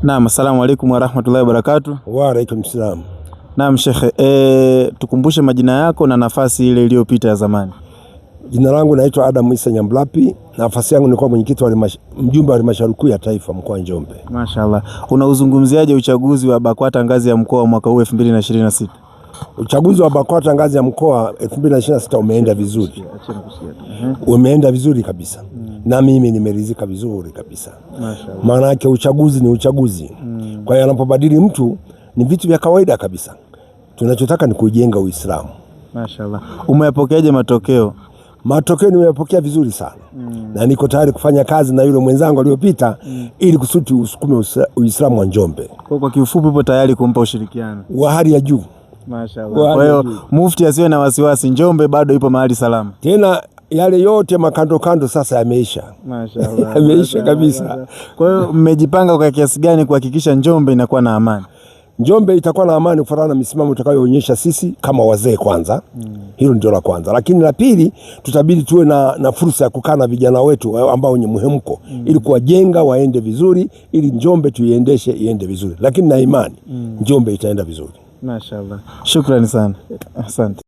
Naam, asalamu alaykum wa rahmatullahi wa barakatuh. Wa alaykum salam. Naam Sheikh, tukumbushe majina yako na nafasi ile iliyopita ya zamani. Jina langu naitwa Adam Isa Nyamlapi. Nafasi yangu nilikuwa mwenyekiti wa mjumbe wa halmashauri kuu ya taifa mkoa wa Njombe. Mashaallah. Unauzungumziaje uchaguzi wa BAKWATA ngazi ya mkoa mwaka huu 2026? Uchaguzi wa BAKWATA ngazi ya mkoa 2026 umeenda vizuri. Umeenda vizuri kabisa. Na mimi nimeridhika vizuri kabisa. Mashaallah. Maana yake uchaguzi ni uchaguzi. Kwa hiyo anapobadili mtu ni vitu vya kawaida kabisa. Tunachotaka ni kujenga Uislamu. Mashaallah. Umeyapokeaje matokeo? Matokeo nimeyapokea vizuri sana. Na niko tayari kufanya kazi na yule mwenzangu aliyopita ili kusudi usukume Uislamu wa Njombe. Kwa kiufupi upo tayari kumpa ushirikiano wa hali ya juu. Mashaallah. Kwa hiyo mufti asiwe na wasiwasi, Njombe bado ipo mahali salama. Tena yale yote makando kando sasa yameisha. Mashaallah. Yameisha kabisa. Kwa hiyo mmejipanga kwa kiasi gani kuhakikisha Njombe inakuwa na amani? Njombe itakuwa na amani kufuatana na misimamo tutakayoonyesha sisi kama wazee kwanza. Hilo ndio la kwanza. Lakini la pili, tutabidi tuwe na fursa ya kukaa na vijana wetu ambao ni muhemko ili kuwajenga waende vizuri, ili Njombe tuiendeshe iende vizuri. Lakini na imani Njombe itaenda vizuri. Mashaallah. Shukrani sana. Asante.